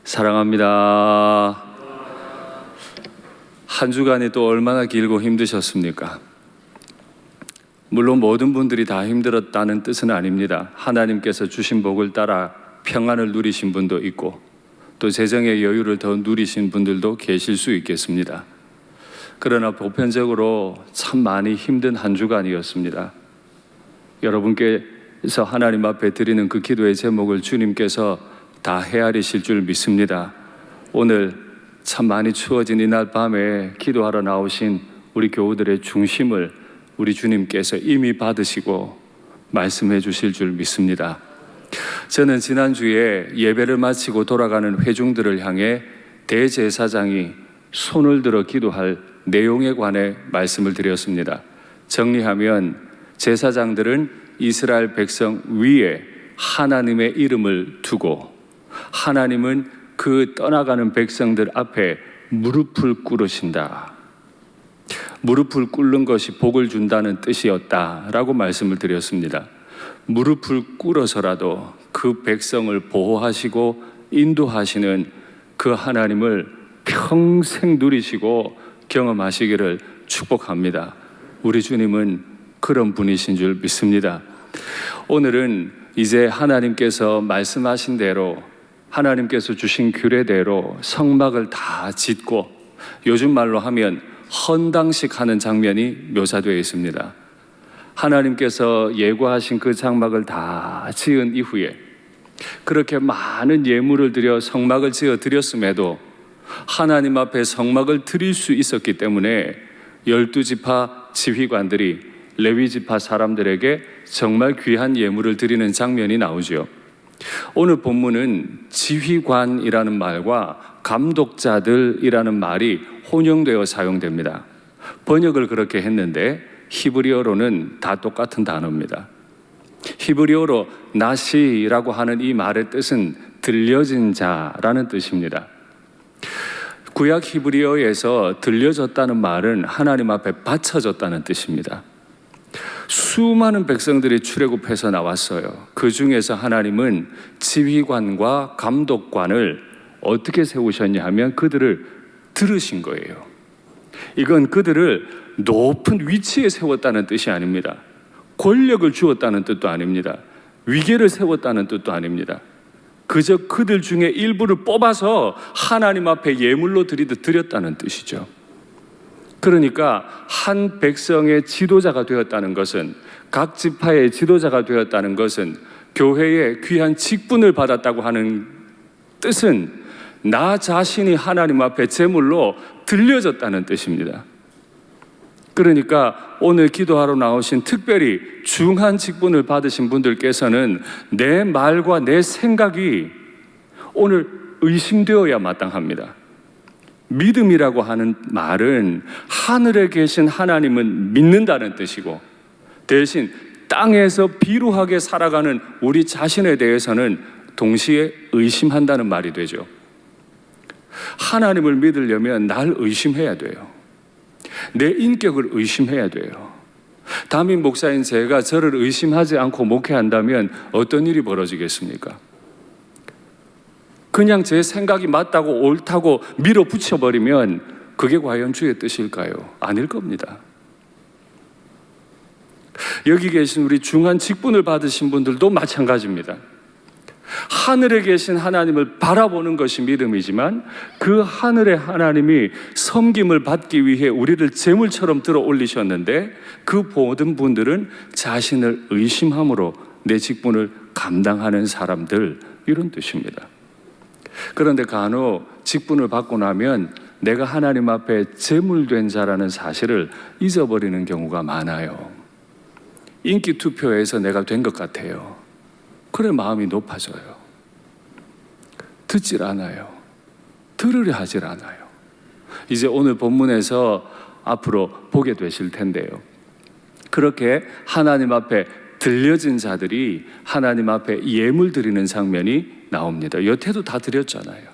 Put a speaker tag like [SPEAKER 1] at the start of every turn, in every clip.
[SPEAKER 1] 사랑합니다. 한 주간이 또 얼마나 길고 힘드셨습니까? 물론 모든 분들이 다 힘들었다는 뜻은 아닙니다. 하나님께서 주신 복을 따라 평안을 누리신 분도 있고 또 재정의 여유를 더 누리신 분들도 계실 수 있겠습니다. 그러나 보편적으로 참 많이 힘든 한 주간이었습니다. 여러분께서 하나님 앞에 드리는 그 기도의 제목을 주님께서 다 헤아리실 줄 믿습니다. 오늘 참 많이 추워진 이날 밤에 기도하러 나오신 우리 교우들의 중심을 우리 주님께서 이미 받으시고 말씀해 주실 줄 믿습니다. 저는 지난주에 예배를 마치고 돌아가는 회중들을 향해 대제사장이 손을 들어 기도할 내용에 관해 말씀을 드렸습니다. 정리하면 제사장들은 이스라엘 백성 위에 하나님의 이름을 두고 하나님은 그 떠나가는 백성들 앞에 무릎을 꿇으신다. 무릎을 꿇는 것이 복을 준다는 뜻이었다라고 말씀을 드렸습니다. 무릎을 꿇어서라도 그 백성을 보호하시고 인도하시는 그 하나님을 평생 누리시고 경험하시기를 축복합니다. 우리 주님은 그런 분이신 줄 믿습니다. 오늘은 이제 하나님께서 말씀하신 대로 하나님께서 주신 규례대로 성막을 다 짓고 요즘 말로 하면 헌당식 하는 장면이 묘사되어 있습니다. 하나님께서 예고하신 그 장막을 다 지은 이후에 그렇게 많은 예물을 드려 성막을 지어 드렸음에도 하나님 앞에 성막을 드릴 수 있었기 때문에 12지파 지휘관들이 레위지파 사람들에게 정말 귀한 예물을 드리는 장면이 나오죠. 오늘 본문은 지휘관이라는 말과 감독자들이라는 말이 혼용되어 사용됩니다. 번역을 그렇게 했는데 히브리어로는 다 똑같은 단어입니다. 히브리어로 나시라고 하는 이 말의 뜻은 들려진 자라는 뜻입니다. 구약 히브리어에서 들려졌다는 말은 하나님 앞에 바쳐졌다는 뜻입니다. 수많은 백성들이 출애굽해서 나왔어요. 그 중에서 하나님은 지휘관과 감독관을 어떻게 세우셨냐 하면 그들을 들으신 거예요. 이건 그들을 높은 위치에 세웠다는 뜻이 아닙니다. 권력을 주었다는 뜻도 아닙니다. 위계를 세웠다는 뜻도 아닙니다. 그저 그들 중에 일부를 뽑아서 하나님 앞에 예물로 드렸다는 뜻이죠. 그러니까 한 백성의 지도자가 되었다는 것은, 각 지파의 지도자가 되었다는 것은, 교회의 귀한 직분을 받았다고 하는 뜻은 나 자신이 하나님 앞에 제물로 들려졌다는 뜻입니다. 그러니까 오늘 기도하러 나오신 특별히 중한 직분을 받으신 분들께서는 내 말과 내 생각이 오늘 의심되어야 마땅합니다. 믿음이라고 하는 말은 하늘에 계신 하나님은 믿는다는 뜻이고, 대신 땅에서 비루하게 살아가는 우리 자신에 대해서는 동시에 의심한다는 말이 되죠. 하나님을 믿으려면 날 의심해야 돼요. 내 인격을 의심해야 돼요. 담임 목사인 제가 저를 의심하지 않고 목회한다면 어떤 일이 벌어지겠습니까? 그냥 제 생각이 맞다고 옳다고 밀어붙여버리면 그게 과연 주의 뜻일까요? 아닐 겁니다. 여기 계신 우리 중한 직분을 받으신 분들도 마찬가지입니다. 하늘에 계신 하나님을 바라보는 것이 믿음이지만 그 하늘의 하나님이 섬김을 받기 위해 우리를 제물처럼 들어 올리셨는데 그 모든 분들은 자신을 의심함으로 내 직분을 감당하는 사람들, 이런 뜻입니다. 그런데 간혹 직분을 받고 나면 내가 하나님 앞에 제물된 자라는 사실을 잊어버리는 경우가 많아요. 인기 투표에서 내가 된 것 같아요. 그래 마음이 높아져요. 듣질 않아요. 들으려 하질 않아요. 이제 오늘 본문에서 앞으로 보게 되실 텐데요. 그렇게 하나님 앞에 들려진 자들이 하나님 앞에 예물 드리는 장면이 나옵니다. 여태도 다 드렸잖아요.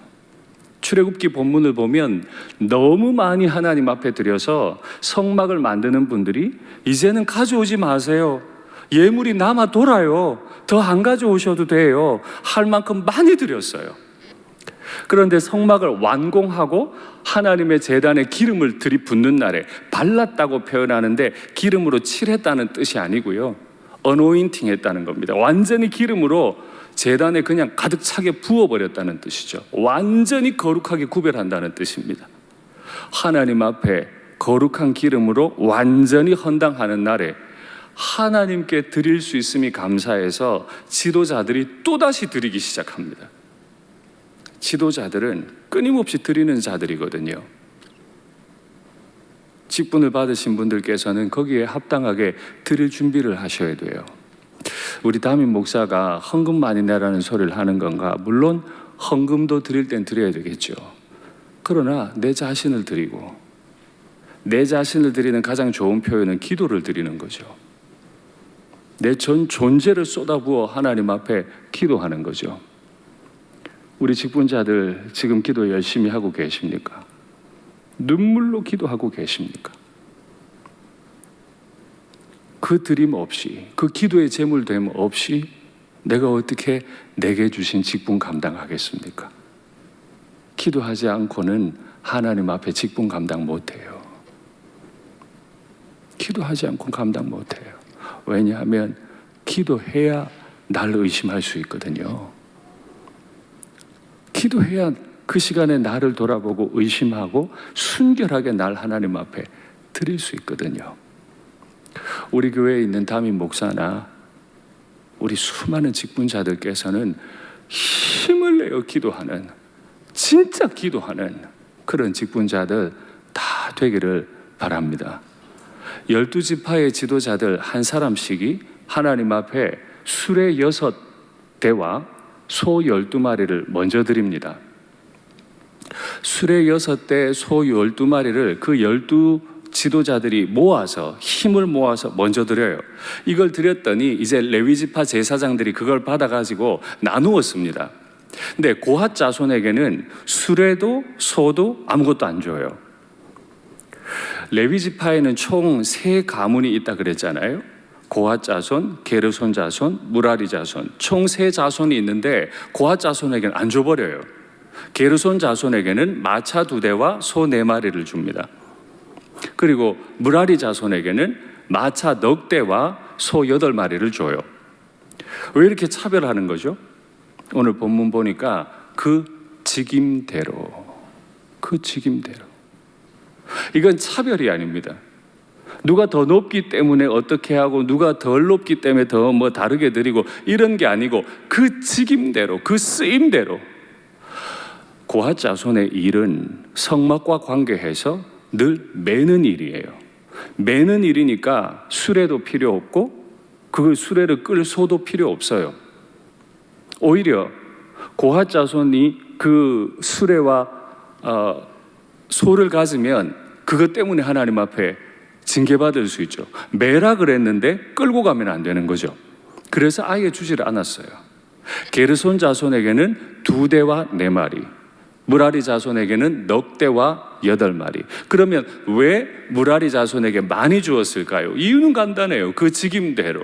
[SPEAKER 1] 출애굽기 본문을 보면 너무 많이 하나님 앞에 드려서 성막을 만드는 분들이 이제는 가져오지 마세요. 예물이 남아 돌아요. 더 안 가져오셔도 돼요. 할 만큼 많이 드렸어요. 그런데 성막을 완공하고 하나님의 제단에 기름을 들이붓는 날에 발랐다고 표현하는데 기름으로 칠했다는 뜻이 아니고요, 어노인팅 했다는 겁니다. 완전히 기름으로 제단에 그냥 가득 차게 부어버렸다는 뜻이죠. 완전히 거룩하게 구별한다는 뜻입니다. 하나님 앞에 거룩한 기름으로 완전히 헌당하는 날에 하나님께 드릴 수 있음이 감사해서 지도자들이 또다시 드리기 시작합니다. 지도자들은 끊임없이 드리는 자들이거든요. 직분을 받으신 분들께서는 거기에 합당하게 드릴 준비를 하셔야 돼요. 우리 담임 목사가 헌금 많이 내라는 소리를 하는 건가? 물론 헌금도 드릴 땐 드려야 되겠죠. 그러나 내 자신을 드리고, 내 자신을 드리는 가장 좋은 표현은 기도를 드리는 거죠. 내 전 존재를 쏟아부어 하나님 앞에 기도하는 거죠. 우리 직분자들 지금 기도 열심히 하고 계십니까? 눈물로 기도하고 계십니까? 그 드림 없이, 그 기도의 제물됨 없이 내가 어떻게 내게 주신 직분 감당하겠습니까? 기도하지 않고는 하나님 앞에 직분 감당 못해요. 기도하지 않고는 감당 못해요. 왜냐하면 기도해야 날 의심할 수 있거든요. 기도해야 그 시간에 나를 돌아보고 의심하고 순결하게 날 하나님 앞에 드릴 수 있거든요. 우리 교회에 있는 담임 목사나 우리 수많은 직분자들께서는 힘을 내어 기도하는, 진짜 기도하는 그런 직분자들 다 되기를 바랍니다. 12지파의 지도자들 한 사람씩이 하나님 앞에 수레 6대와 소 12마리를 먼저 드립니다. 수레 6대, 소 12마리를 그 12 지도자들이 모아서, 힘을 모아서 먼저 드려요. 이걸 드렸더니 이제 레위지파 제사장들이 그걸 받아가지고 나누었습니다. 근데 고핫 자손에게는 수레도 소도 아무것도 안 줘요. 레위지파에는 총 3가문이 있다 그랬잖아요. 고핫 자손, 게르손 자손, 무라리 자손, 총 3자손이 있는데 고핫 자손에게는 안 줘버려요. 게르손 자손에게는 마차 2대와 소 4마리를 줍니다. 그리고 무라리 자손에게는 마차 넉 대와 소 8마리를 줘요. 왜 이렇게 차별하는 거죠? 오늘 본문 보니까 그 직임대로. 이건 차별이 아닙니다. 누가 더 높기 때문에 어떻게 하고 누가 덜 높기 때문에 더 뭐 다르게 드리고 이런 게 아니고 그 직임대로, 그 쓰임대로. 고핫 자손의 일은 성막과 관계해서 늘 매는 일이에요. 매는 일이니까 수레도 필요 없고 그 수레를 끌 소도 필요 없어요. 오히려 고핫 자손이 그 수레와 소를 가지면 그것 때문에 하나님 앞에 징계받을 수 있죠. 매라 그랬는데 끌고 가면 안 되는 거죠. 그래서 아예 주지를 않았어요. 게르손 자손에게는 2대와 4마리, 무라리 자손에게는 넉 대와 8마리. 그러면 왜 무라리 자손에게 많이 주었을까요? 이유는 간단해요. 그 직임대로.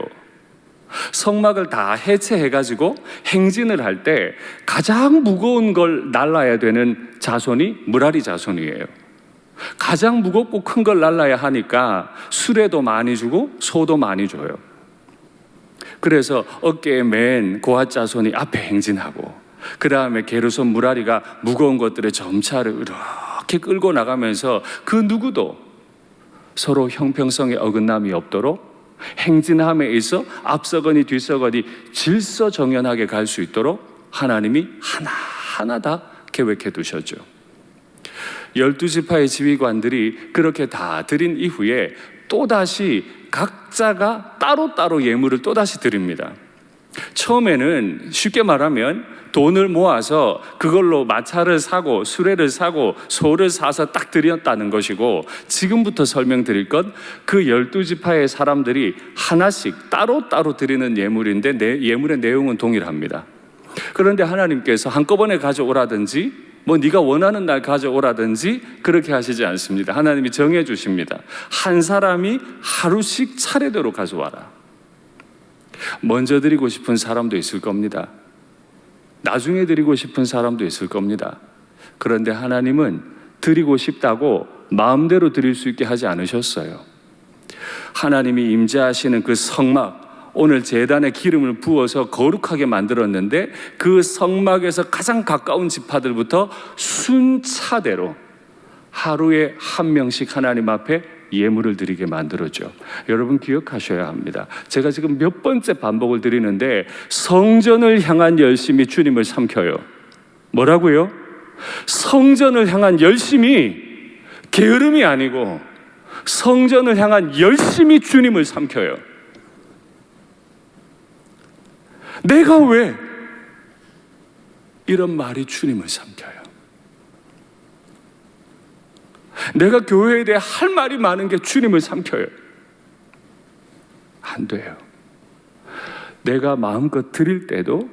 [SPEAKER 1] 성막을 다 해체해가지고 행진을 할 때 가장 무거운 걸 날라야 되는 자손이 무라리 자손이에요. 가장 무겁고 큰 걸 날라야 하니까 수레도 많이 주고 소도 많이 줘요. 그래서 어깨에 맨 고핫 자손이 앞에 행진하고 그 다음에 게르손 무라리가 무거운 것들의 점차를 이렇게 끌고 나가면서 그 누구도 서로 형평성에 어긋남이 없도록 행진함에 있어 앞서거니 뒤서거니 질서정연하게 갈 수 있도록 하나님이 하나하나 다 계획해 두셨죠. 12지파의 지휘관들이 그렇게 다 드린 이후에 또다시 각자가 따로따로 예물을 또다시 드립니다. 처음에는 쉽게 말하면 돈을 모아서 그걸로 마차를 사고 수레를 사고 소를 사서 딱 드렸다는 것이고, 지금부터 설명드릴 것 그 12지파의 사람들이 하나씩 따로따로 드리는 예물인데 예물의 내용은 동일합니다. 그런데 하나님께서 한꺼번에 가져오라든지 뭐 네가 원하는 날 가져오라든지 그렇게 하시지 않습니다. 하나님이 정해 주십니다. 한 사람이 하루씩 차례대로 가져와라. 먼저 드리고 싶은 사람도 있을 겁니다. 나중에 드리고 싶은 사람도 있을 겁니다. 그런데 하나님은 드리고 싶다고 마음대로 드릴 수 있게 하지 않으셨어요. 하나님이 임재하시는 그 성막, 오늘 제단에 기름을 부어서 거룩하게 만들었는데 그 성막에서 가장 가까운 지파들부터 순차대로 하루에 한 명씩 하나님 앞에 예물을 드리게 만들었죠. 여러분 기억하셔야 합니다. 제가 지금 몇 번째 반복을 드리는데 성전을 향한 열심이 주님을 삼켜요. 뭐라고요? 성전을 향한 열심이 게으름이 아니고 성전을 향한 열심이 주님을 삼켜요. 내가 왜? 이런 말이 주님을 삼켜요. 내가 교회에 대해 할 말이 많은 게 주님을 삼켜요. 안 돼요. 내가 마음껏 드릴 때도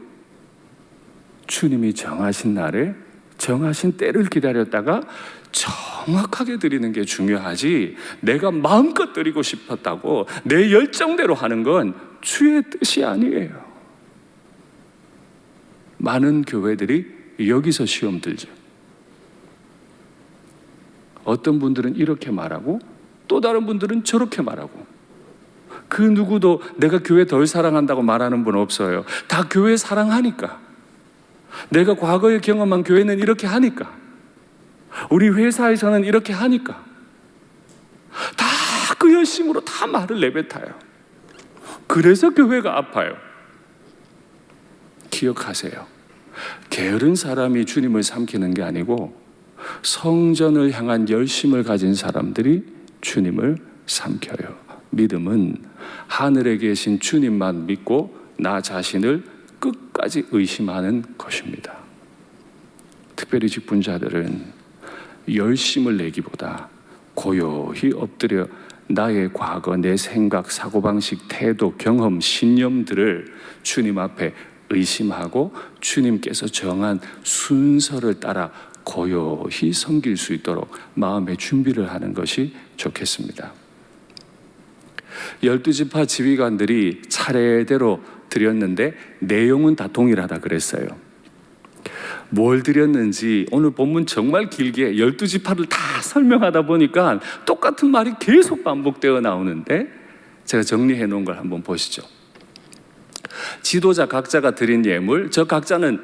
[SPEAKER 1] 주님이 정하신 날에 정하신 때를 기다렸다가 정확하게 드리는 게 중요하지, 내가 마음껏 드리고 싶었다고 내 열정대로 하는 건 주의 뜻이 아니에요. 많은 교회들이 여기서 시험 들죠. 어떤 분들은 이렇게 말하고 또 다른 분들은 저렇게 말하고, 그 누구도 내가 교회 덜 사랑한다고 말하는 분 없어요. 다 교회 사랑하니까. 내가 과거에 경험한 교회는 이렇게 하니까, 우리 회사에서는 이렇게 하니까 다 그 열심으로 다 말을 내뱉어요. 그래서 교회가 아파요. 기억하세요. 게으른 사람이 주님을 삼키는 게 아니고 성전을 향한 열심을 가진 사람들이 주님을 삼켜요. 믿음은 하늘에 계신 주님만 믿고 나 자신을 끝까지 의심하는 것입니다. 특별히 직분자들은 열심을 내기보다 고요히 엎드려 나의 과거, 내 생각, 사고방식, 태도, 경험, 신념들을 주님 앞에 의심하고 주님께서 정한 순서를 따라 고요히 섬길 수 있도록 마음의 준비를 하는 것이 좋겠습니다. 12지파 지휘관들이 차례대로 드렸는데 내용은 다 동일하다 그랬어요. 뭘 드렸는지 오늘 본문 정말 길게 12지파를 다 설명하다 보니까 똑같은 말이 계속 반복되어 나오는데 제가 정리해 놓은 걸 한번 보시죠. 지도자 각자가 드린 예물, 저 각자는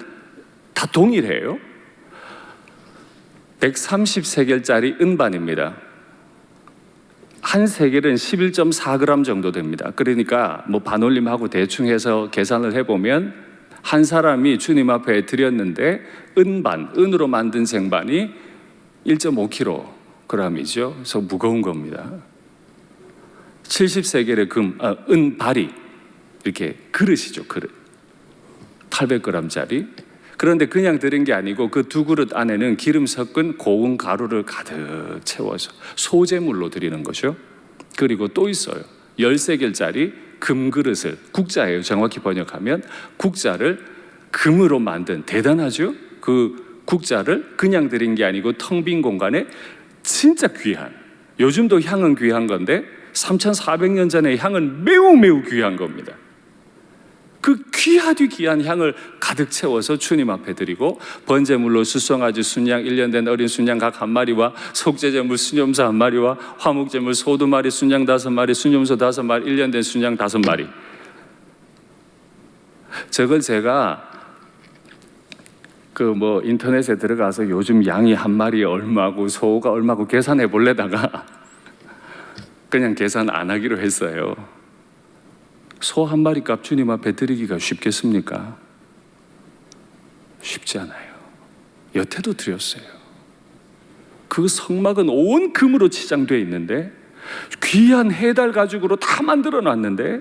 [SPEAKER 1] 다 동일해요. 130세겔짜리 은반입니다. 한 세겔은 11.4g 정도 됩니다. 그러니까 뭐 반올림하고 대충 해서 계산을 해보면 한 사람이 주님 앞에 드렸는데 은반, 은으로 만든 쟁반이 1.5kg이죠. 그래서 무거운 겁니다. 70세겔의 은발이 이렇게 그릇이죠, 그릇. 800g짜리. 그런데 그냥 드린 게 아니고 그 두 그릇 안에는 기름 섞은 고운 가루를 가득 채워서 소재물로 드리는 거죠. 그리고 또 있어요. 10세겔짜리 금그릇을, 국자예요. 정확히 번역하면 국자를 금으로 만든, 대단하죠? 그 국자를 그냥 드린 게 아니고 텅 빈 공간에 진짜 귀한, 요즘도 향은 귀한 건데 3,400년 전의 향은 매우 매우 귀한 겁니다. 그 귀하디 귀한 향을 가득 채워서 주님 앞에 드리고, 번제물로 수송아지 순양 1년 된 어린 순양 각 한 마리와 속죄제물 순염소 한 마리와 화목제물 소 2마리, 순양 5마리, 순염소 5마리, 1년 된 순양 5마리. 저걸 제가 인터넷에 들어가서 요즘 양이 한 마리에 얼마고 소가 얼마고 계산해 보려다가 그냥 계산 안 하기로 했어요. 소 한 마리 값 주님 앞에 드리기가 쉽겠습니까? 쉽지 않아요. 여태도 드렸어요. 그 성막은 온 금으로 치장되어 있는데 귀한 해달 가죽으로 다 만들어 놨는데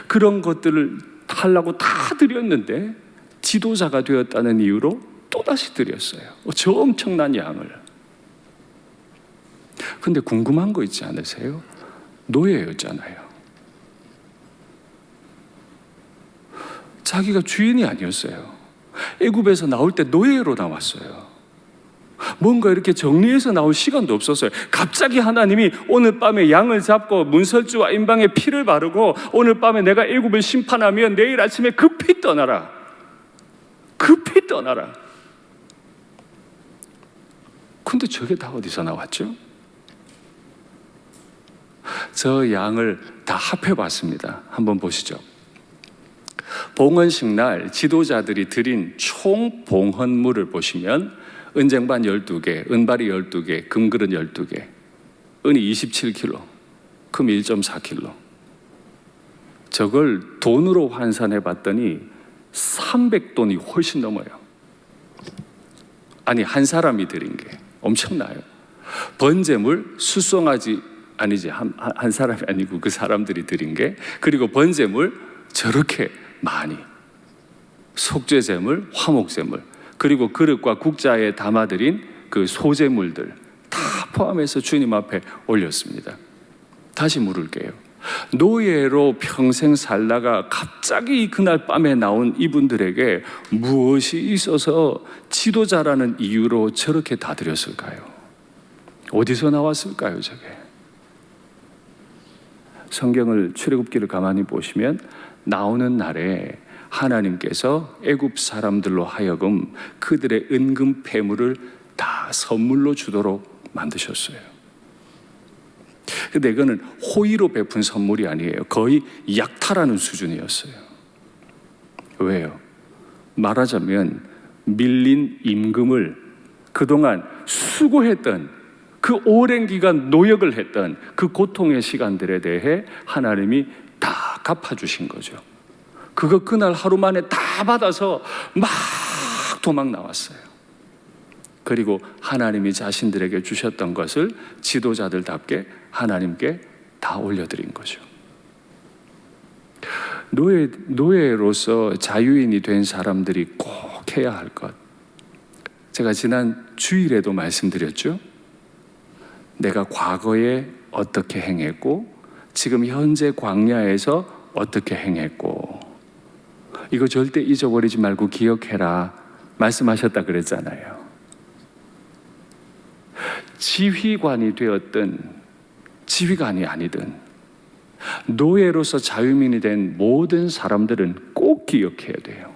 [SPEAKER 1] 그런 것들을 하려고 다 드렸는데 지도자가 되었다는 이유로 또다시 드렸어요. 저 엄청난 양을. 근데 궁금한 거 있지 않으세요? 노예였잖아요. 자기가 주인이 아니었어요. 애굽에서 나올 때 노예로 나왔어요. 뭔가 이렇게 정리해서 나올 시간도 없었어요. 갑자기 하나님이 오늘 밤에 양을 잡고 문설주와 임방에 피를 바르고 오늘 밤에 내가 애굽을 심판하면 내일 아침에 급히 떠나라. 급히 멀리 떠나라. 근데 저게 다 어디서 나왔죠? 저 양을 다 합해봤습니다. 한번 보시죠. 봉헌식 날 지도자들이 드린 총 봉헌물을 보시면 은쟁반 12개, 은발이 12개, 금그릇 12개, 은이 27kg, 금 1.4kg. 저걸 돈으로 환산해 봤더니 300돈이 훨씬 넘어요. 아니, 한 사람이 드린 게 엄청나요. 번제물, 수송아지, 아니지, 한 사람이 아니고 그 사람들이 드린 게, 그리고 번제물 저렇게 많이, 속죄제물, 화목제물, 그리고 그릇과 국자에 담아드린 그 소제물들 다 포함해서 주님 앞에 올렸습니다. 다시 물을게요. 노예로 평생 살다가 갑자기 그날 밤에 나온 이분들에게 무엇이 있어서 지도자라는 이유로 저렇게 다 드렸을까요? 어디서 나왔을까요, 저게? 성경을 출애굽기를 가만히 보시면 나오는 날에 하나님께서 애굽 사람들로 하여금 그들의 은금 패물을 다 선물로 주도록 만드셨어요. 근데 이거는 호의로 베푼 선물이 아니에요. 거의 약탈하는 수준이었어요. 왜요? 말하자면 밀린 임금을 그동안 수고했던, 그 오랜 기간 노역을 했던 그 고통의 시간들에 대해 하나님이 다 갚아주신 거죠. 그거 그날 하루 만에 다 받아서 막 도망 나왔어요. 그리고 하나님이 자신들에게 주셨던 것을 지도자들답게 하나님께 다 올려드린 거죠. 노예로서 자유인이 된 사람들이 꼭 해야 할 것. 제가 지난 주일에도 말씀드렸죠. 내가 과거에 어떻게 행했고 지금 현재 광야에서 어떻게 행했고, 이거 절대 잊어버리지 말고 기억해라 말씀하셨다 그랬잖아요. 지휘관이 되었든 지휘관이 아니든 노예로서 자유민이 된 모든 사람들은 꼭 기억해야 돼요.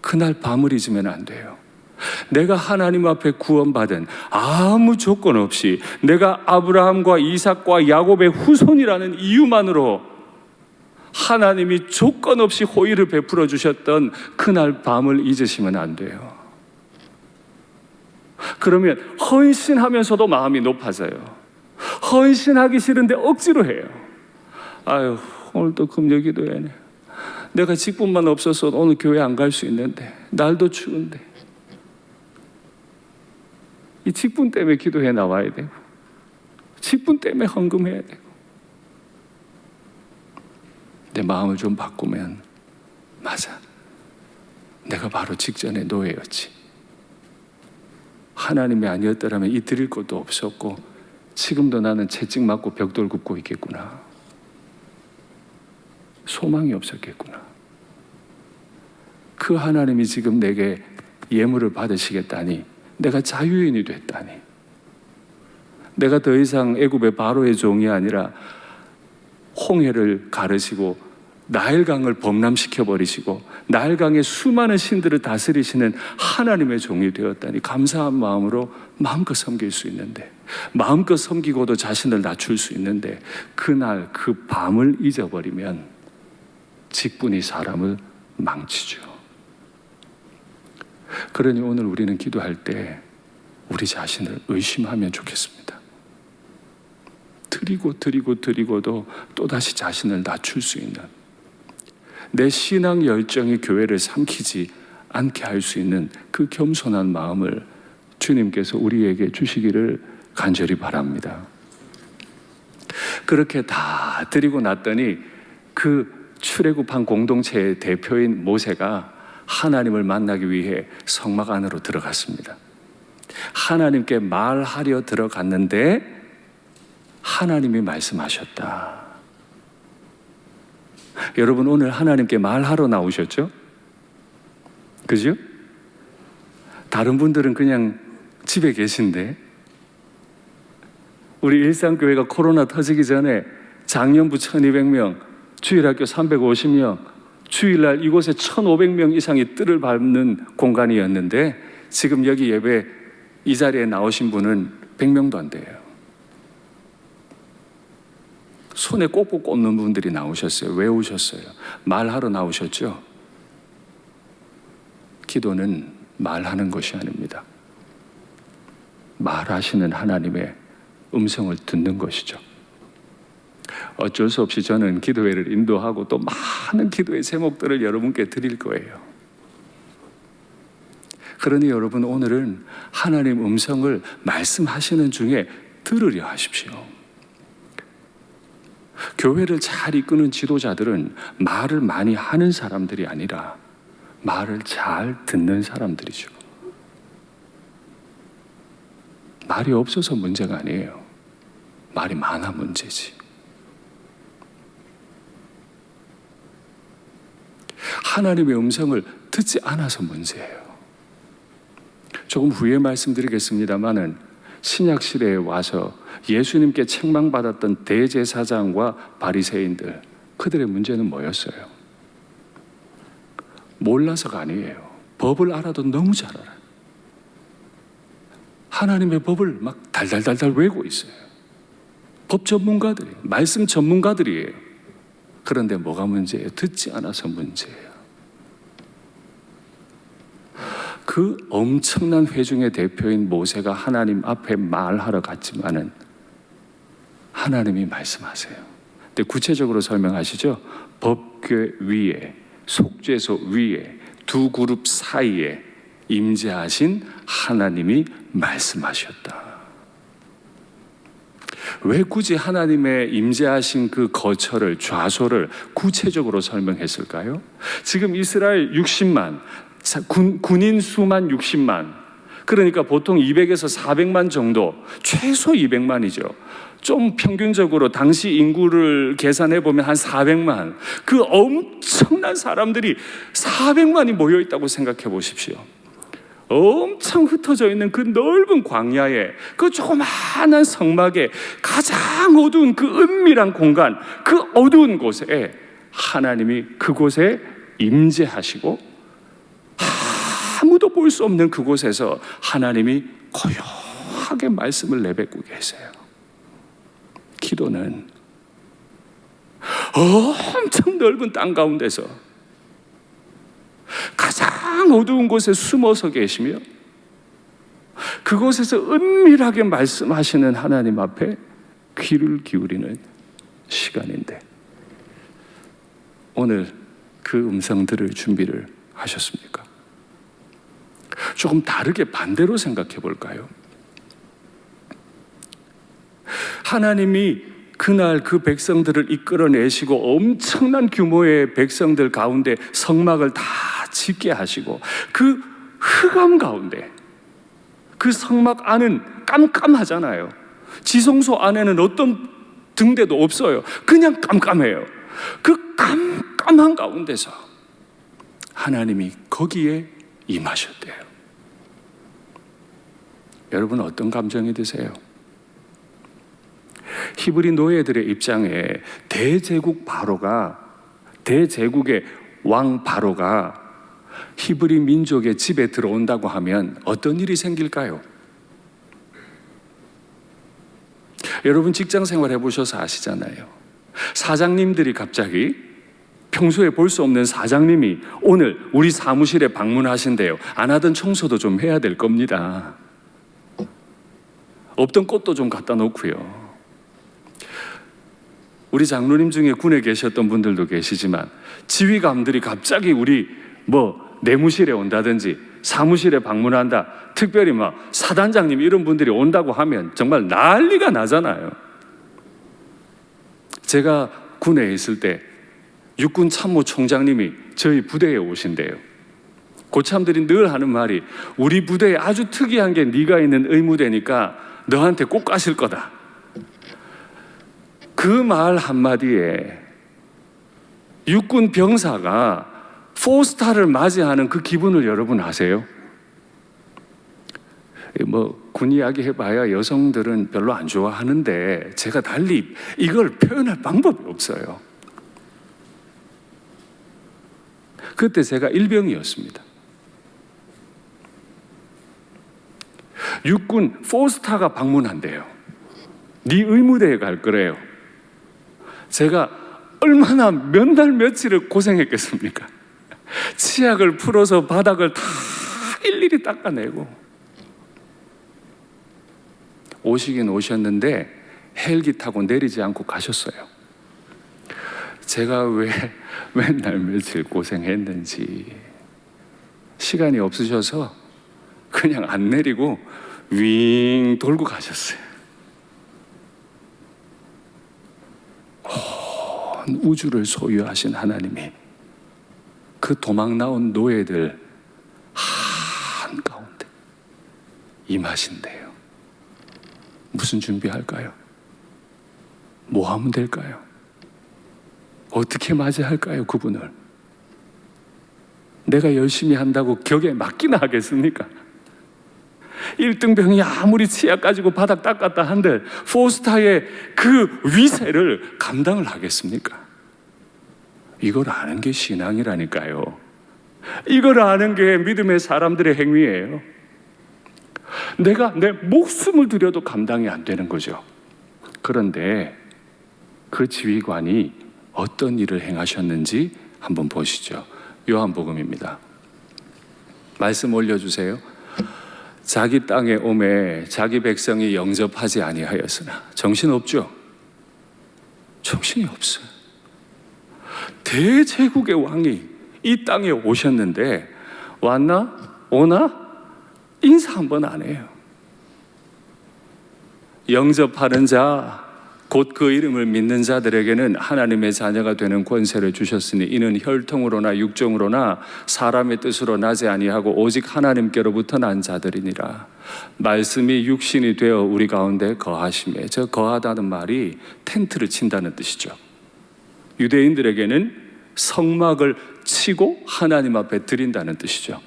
[SPEAKER 1] 그날 밤을 잊으면 안 돼요. 내가 하나님 앞에 구원받은, 아무 조건 없이 내가 아브라함과 이삭과 야곱의 후손이라는 이유만으로 하나님이 조건 없이 호의를 베풀어 주셨던 그날 밤을 잊으시면 안 돼요. 그러면 헌신하면서도 마음이 높아져요. 헌신하기 싫은데 억지로 해요. 아유, 오늘 또 금요 기도회네. 내가 직분만 없어서 오늘 교회 안 갈 수 있는데, 날도 추운데. 이 직분 때문에 기도해 나와야 되고, 직분 때문에 헌금해야 되고. 내 마음을 좀 바꾸면, 맞아, 내가 바로 직전에 노예였지. 하나님이 아니었더라면 이 드릴 것도 없었고 지금도 나는 채찍 맞고 벽돌 굽고 있겠구나. 소망이 없었겠구나. 그 하나님이 지금 내게 예물을 받으시겠다니, 내가 자유인이 됐다니, 내가 더 이상 애굽의 바로의 종이 아니라 홍해를 가르시고 나일강을 범람시켜버리시고 나일강의 수많은 신들을 다스리시는 하나님의 종이 되었다니 감사한 마음으로 마음껏 섬길 수 있는데, 마음껏 섬기고도 자신을 낮출 수 있는데, 그날 그 밤을 잊어버리면 직분이 사람을 망치죠. 그러니 오늘 우리는 기도할 때 우리 자신을 의심하면 좋겠습니다. 드리고도 또다시 자신을 낮출 수 있는, 내 신앙 열정이 교회를 삼키지 않게 할 수 있는 그 겸손한 마음을 주님께서 우리에게 주시기를 간절히 바랍니다. 그렇게 다 드리고 났더니 그 출애굽한 공동체의 대표인 모세가 하나님을 만나기 위해 성막 안으로 들어갔습니다. 하나님께 말하려 들어갔는데 하나님이 말씀하셨다. 여러분, 오늘 하나님께 말하러 나오셨죠? 그죠? 다른 분들은 그냥 집에 계신데, 우리 일상교회가 코로나 터지기 전에 작년부 1200명, 주일학교 350명, 주일날 이곳에 1,500명 이상이 뜰을 밟는 공간이었는데 지금 여기 예배 이 자리에 나오신 분은 100명도 안 돼요. 손에 꼭꼭 꽂는 분들이 나오셨어요. 왜 오셨어요? 말하러 나오셨죠? 기도는 말하는 것이 아닙니다. 말하시는 하나님의 음성을 듣는 것이죠. 어쩔 수 없이 저는 기도회를 인도하고 또 많은 기도의 제목들을 여러분께 드릴 거예요. 그러니 여러분, 오늘은 하나님 음성을 말씀하시는 중에 들으려 하십시오. 교회를 잘 이끄는 지도자들은 말을 많이 하는 사람들이 아니라 말을 잘 듣는 사람들이죠. 말이 없어서 문제가 아니에요. 말이 많아 문제지. 하나님의 음성을 듣지 않아서 문제예요. 조금 후에 말씀드리겠습니다마는 신약 시대에 와서 예수님께 책망받았던 대제사장과 바리새인들, 그들의 문제는 뭐였어요? 몰라서가 아니에요. 법을 알아도 너무 잘 알아요. 하나님의 법을 막 달달달달 외우고 있어요. 법 전문가들이에요. 말씀 전문가들이에요. 그런데 뭐가 문제예요? 듣지 않아서 문제예요. 그 엄청난 회중의 대표인 모세가 하나님 앞에 말하러 갔지만은 하나님이 말씀하세요. 근데 구체적으로 설명하시죠. 법궤 위에, 속죄소 위에, 두 그룹 사이에 임재하신 하나님이 말씀하셨다. 왜 굳이 하나님의 임재하신 그 거처를, 좌소를 구체적으로 설명했을까요? 지금 이스라엘 60만, 군인 수만 60만, 그러니까 보통 200에서 400만 정도, 최소 200만이죠. 좀 평균적으로 당시 인구를 계산해 보면 한 400만, 그 엄청난 사람들이 400만이 모여 있다고 생각해 보십시오. 엄청 흩어져 있는 그 넓은 광야에, 그 조그마한 성막에, 가장 어두운 그 은밀한 공간, 그 어두운 곳에 하나님이 그곳에 임재하시고 아무도 볼 수 없는 그곳에서 하나님이 고요하게 말씀을 내뱉고 계세요. 기도는 엄청 넓은 땅 가운데서 가장 어두운 곳에 숨어서 계시며 그곳에서 은밀하게 말씀하시는 하나님 앞에 귀를 기울이는 시간인데, 오늘 그 음성 들을 준비를 하셨습니까? 조금 다르게 반대로 생각해 볼까요? 하나님이 그날 그 백성들을 이끌어내시고 엄청난 규모의 백성들 가운데 성막을 다 짓게 하시고, 그 흑암 가운데, 그 성막 안은 깜깜하잖아요. 지성소 안에는 어떤 등대도 없어요. 그냥 깜깜해요. 그 깜깜한 가운데서 하나님이 거기에 임하셨대요. 여러분, 어떤 감정이 드세요? 히브리 노예들의 입장에 대제국의 왕 바로가 히브리 민족의 집에 들어온다고 하면 어떤 일이 생길까요? 여러분, 직장 생활 해보셔서 아시잖아요. 사장님들이 갑자기, 평소에 볼 수 없는 사장님이 오늘 우리 사무실에 방문하신대요. 안 하던 청소도 좀 해야 될 겁니다. 없던 꽃도 좀 갖다 놓고요. 우리 장로님 중에 군에 계셨던 분들도 계시지만 지휘관들이 갑자기 우리 내무실에 온다든지 사무실에 방문한다, 특별히 사단장님 이런 분들이 온다고 하면 정말 난리가 나잖아요. 제가 군에 있을 때 육군 참모총장님이 저희 부대에 오신대요. 고참들이 늘 하는 말이, 우리 부대에 아주 특이한 게 네가 있는 의무대니까 너한테 꼭 가실 거다. 그 말 한마디에 육군 병사가 4스타를 맞이하는 그 기분을 여러분 아세요? 군 이야기 해봐야 여성들은 별로 안 좋아하는데 제가 달리 이걸 표현할 방법이 없어요. 그때 제가 일병이었습니다. 육군 포스타가 방문한대요. 네 의무대에 갈 거래요. 제가 얼마나 몇 날 며칠을 고생했겠습니까? 치약을 풀어서 바닥을 다 일일이 닦아내고. 오시긴 오셨는데 헬기 타고 내리지 않고 가셨어요. 제가 왜 맨날 며칠 고생했는지. 시간이 없으셔서 그냥 안 내리고 윙 돌고 가셨어요. 온 우주를 소유하신 하나님이 그 도망 나온 노예들 한가운데 임하신대요. 무슨 준비할까요? 뭐 하면 될까요? 어떻게 맞이할까요, 그분을? 내가 열심히 한다고 격에 맞기나 하겠습니까? 1등병이 아무리 치약 가지고 바닥 닦았다 한들 포스타의 그 위세를 감당을 하겠습니까? 이걸 아는 게 신앙이라니까요. 이걸 아는 게 믿음의 사람들의 행위예요. 내가 내 목숨을 들여도 감당이 안 되는 거죠. 그런데 그 지휘관이 어떤 일을 행하셨는지 한번 보시죠. 요한복음입니다. 말씀 올려주세요. 자기 땅에 오매 자기 백성이 영접하지 아니하였으나. 정신없죠? 정신이 없어요. 대제국의 왕이 이 땅에 오셨는데 왔나? 오나? 인사 한번 안 해요. 영접하는 자, 곧 그 이름을 믿는 자들에게는 하나님의 자녀가 되는 권세를 주셨으니 이는 혈통으로나 육정으로나 사람의 뜻으로 나지 아니하고 오직 하나님께로부터 난 자들이니라. 말씀이 육신이 되어 우리 가운데 거하심에. 저 거하다는 말이 텐트를 친다는 뜻이죠. 유대인들에게는 성막을 치고 하나님 앞에 드린다는 뜻이죠.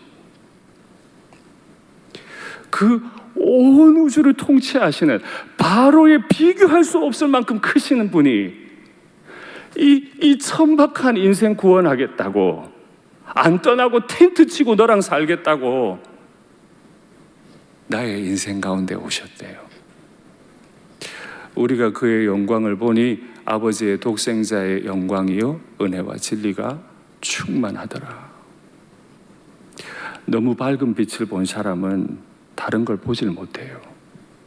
[SPEAKER 1] 그 온 우주를 통치하시는 바로에 비교할 수 없을 만큼 크시는 분이 이 천박한 인생 구원하겠다고, 안 떠나고 텐트 치고 너랑 살겠다고 나의 인생 가운데 오셨대요. 우리가 그의 영광을 보니 아버지의 독생자의 영광이요 은혜와 진리가 충만하더라. 너무 밝은 빛을 본 사람은 다른 걸 보질 못해요.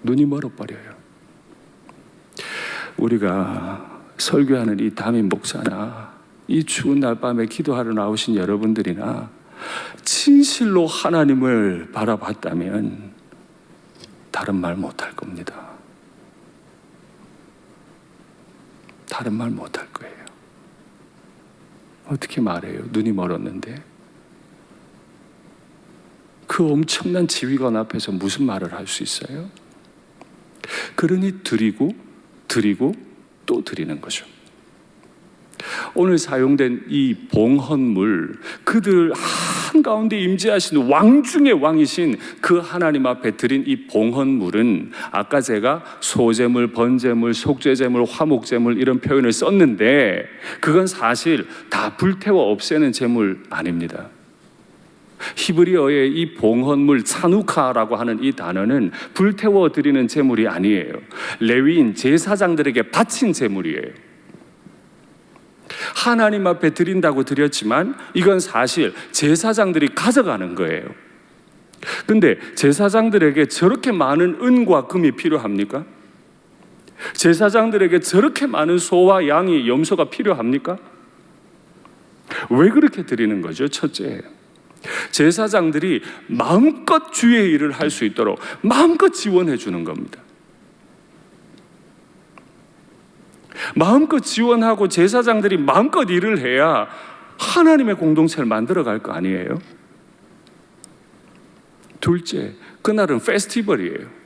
[SPEAKER 1] 눈이 멀어버려요. 우리가 설교하는 이 담임 목사나 이 추운 날밤에 기도하러 나오신 여러분들이나 진실로 하나님을 바라봤다면 다른 말 못할 겁니다. 다른 말 못할 거예요. 어떻게 말해요? 눈이 멀었는데. 그 엄청난 지휘관 앞에서 무슨 말을 할 수 있어요? 그러니 드리고 또 드리는 거죠. 오늘 사용된 이 봉헌물, 그들 한가운데 임재하신 왕 중의 왕이신 그 하나님 앞에 드린 이 봉헌물은 아까 제가 소제물, 번제물, 속죄제물, 화목제물 이런 표현을 썼는데 그건 사실 다 불태워 없애는 제물 아닙니다. 히브리어의 이 봉헌물 차누카라고 하는 이 단어는 불태워 드리는 제물이 아니에요. 레위인 제사장들에게 바친 제물이에요. 하나님 앞에 드린다고 드렸지만 이건 사실 제사장들이 가져가는 거예요. 근데 제사장들에게 저렇게 많은 은과 금이 필요합니까? 제사장들에게 저렇게 많은 소와 양이 염소가 필요합니까? 왜 그렇게 드리는 거죠? 첫째, 제사장들이 마음껏 주의 일을 할 수 있도록 마음껏 지원해 주는 겁니다. 마음껏 지원하고 제사장들이 마음껏 일을 해야 하나님의 공동체를 만들어갈 거 아니에요? 둘째, 그날은 페스티벌이에요.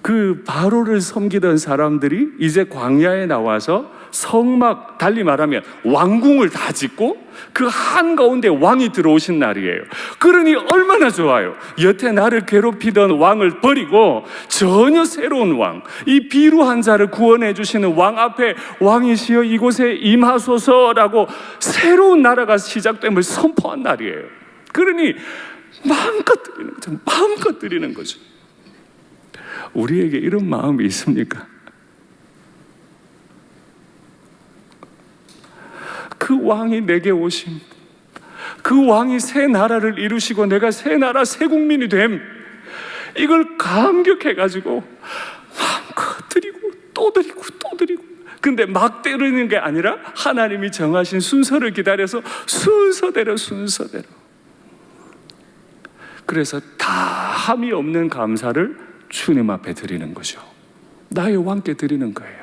[SPEAKER 1] 그 바로를 섬기던 사람들이 이제 광야에 나와서 성막, 달리 말하면 왕궁을 다 짓고 그 한가운데 왕이 들어오신 날이에요. 그러니 얼마나 좋아요. 여태 나를 괴롭히던 왕을 버리고 전혀 새로운 왕, 이 비루한 자를 구원해 주시는 왕 앞에 왕이시여 이곳에 임하소서라고 새로운 나라가 시작됨을 선포한 날이에요. 그러니 마음껏 드리는 거죠. 마음껏 드리는 거죠. 우리에게 이런 마음이 있습니까? 그 왕이 내게 오심, 그 왕이 새 나라를 이루시고 내가 새 나라 새 국민이 됨, 이걸 감격해가지고 마음껏 드리고 또 드리고 또 드리고. 근데 막 드리는 게 아니라 하나님이 정하신 순서를 기다려서 순서대로. 그래서 다함이 없는 감사를 주님 앞에 드리는 거죠. 나의 왕께 드리는 거예요.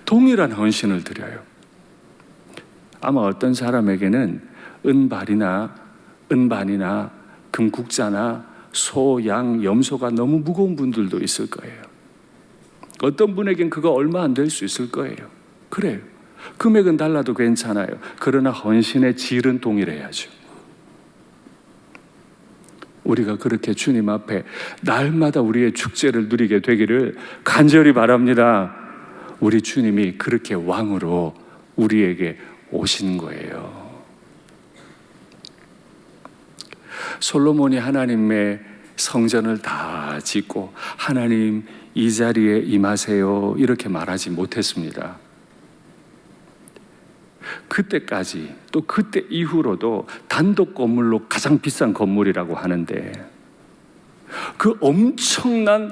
[SPEAKER 1] 동일한 헌신을 드려요. 아마 어떤 사람에게는 은발이나 은반이나 금국자나 소, 양, 염소가 너무 무거운 분들도 있을 거예요. 어떤 분에겐 그거 얼마 안 될 수 있을 거예요. 그래요. 금액은 달라도 괜찮아요. 그러나 헌신의 질은 동일해야죠. 우리가 그렇게 주님 앞에 날마다 우리의 축제를 누리게 되기를 간절히 바랍니다. 우리 주님이 그렇게 왕으로 우리에게 오신 거예요. 솔로몬이 하나님의 성전을 다 짓고 하나님 이 자리에 임하세요 이렇게 말하지 못했습니다. 그때까지 또 그때 이후로도 단독 건물로 가장 비싼 건물이라고 하는데 그 엄청난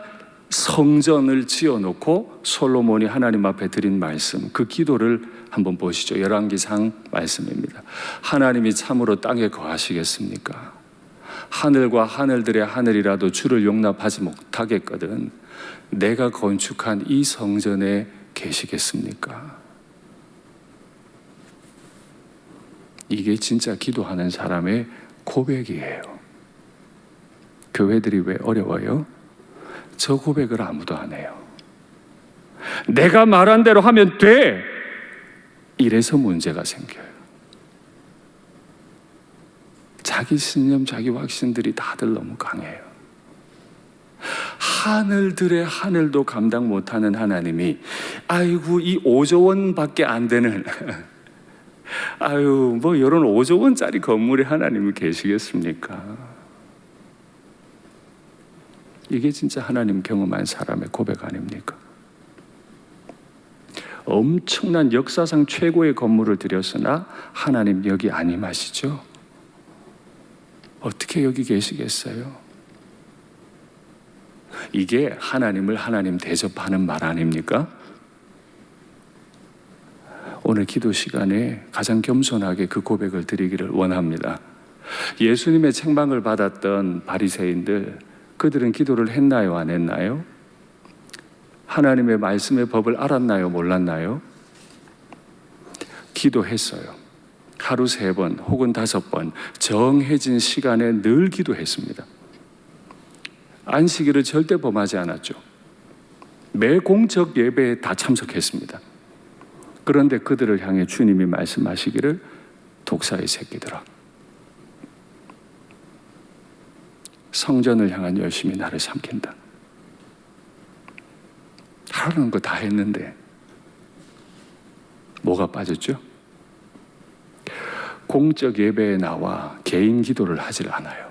[SPEAKER 1] 성전을 지어놓고 솔로몬이 하나님 앞에 드린 말씀, 그 기도를 한번 보시죠. 열왕기상 말씀입니다. 하나님이 참으로 땅에 거하시겠습니까? 하늘과 하늘들의 하늘이라도 주를 용납하지 못하겠거든 내가 건축한 이 성전에 계시겠습니까? 이게 진짜 기도하는 사람의 고백이에요. 교회들이 왜 어려워요? 저 고백을 아무도 안 해요. 내가 말한 대로 하면 돼! 이래서 문제가 생겨요. 자기 신념, 자기 확신들이 다들 너무 강해요. 하늘들의 하늘도 감당 못하는 하나님이 아이고 이 5조 원밖에 안 되는 아유 뭐 이런 5조 원짜리 건물에 하나님이 계시겠습니까? 이게 진짜 하나님 경험한 사람의 고백 아닙니까? 엄청난 역사상 최고의 건물을 드렸으나 하나님 여기 안 임하시죠? 어떻게 여기 계시겠어요? 이게 하나님을 하나님 대접하는 말 아닙니까? 오늘 기도 시간에 가장 겸손하게 그 고백을 드리기를 원합니다. 예수님의 책망을 받았던 바리새인들, 그들은 기도를 했나요? 안 했나요? 하나님의 말씀의 법을 알았나요? 몰랐나요? 기도했어요. 하루 3번 혹은 5번 정해진 시간에 늘 기도했습니다. 안식일을 절대 범하지 않았죠. 매 공적 예배에 다 참석했습니다. 그런데 그들을 향해 주님이 말씀하시기를 독사의 새끼들아, 성전을 향한 열심이 나를 삼킨다. 하라는 거 다 했는데 뭐가 빠졌죠? 공적 예배에 나와 개인 기도를 하질 않아요.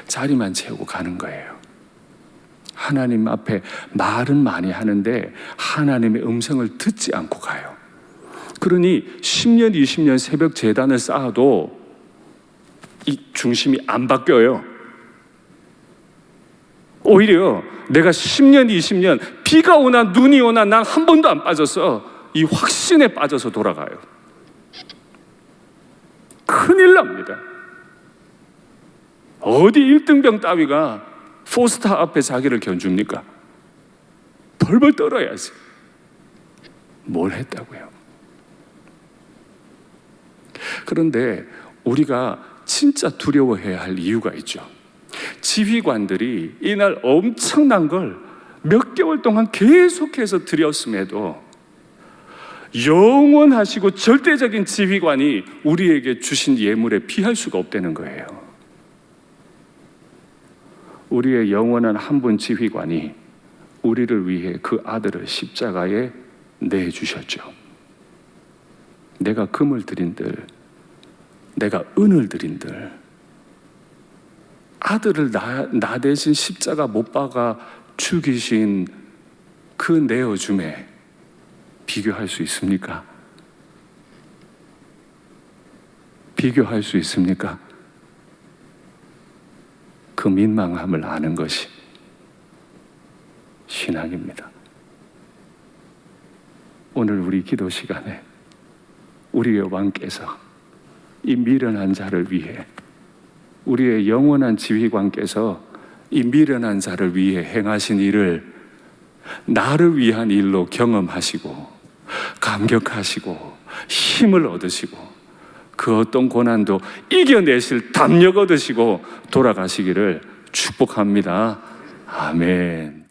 [SPEAKER 1] 자리만 채우고 가는 거예요. 하나님 앞에 말은 많이 하는데 하나님의 음성을 듣지 않고 가요. 그러니 10년, 20년 새벽 제단을 쌓아도 이 중심이 안 바뀌어요. 오히려 내가 10년, 20년 비가 오나 눈이 오나 난 한 번도 안 빠졌어. 이 확신에 빠져서 돌아가요. 큰일 납니다. 어디 1등병 따위가 포스터 앞에 자기를 견줍니까? 벌벌 떨어야지. 뭘 했다고요? 그런데 우리가 진짜 두려워해야 할 이유가 있죠. 지휘관들이 이날 엄청난 걸 몇 개월 동안 계속해서 드렸음에도 영원하시고 절대적인 지휘관이 우리에게 주신 예물에 비할 수가 없다는 거예요. 우리의 영원한 한 분 지휘관이 우리를 위해 그 아들을 십자가에 내주셨죠. 내가 금을 드린들, 내가 은을 드린들, 아들을 나 대신 십자가 못 박아 죽이신 그 내어줌에 비교할 수 있습니까? 비교할 수 있습니까? 그 민망함을 아는 것이 신앙입니다. 오늘 우리 기도 시간에 우리의 왕께서 이 미련한 자를 위해, 우리의 영원한 지휘관께서 이 미련한 자를 위해 행하신 일을 나를 위한 일로 경험하시고 감격하시고 힘을 얻으시고 그 어떤 고난도 이겨내실 담력 얻으시고 돌아가시기를 축복합니다. 아멘.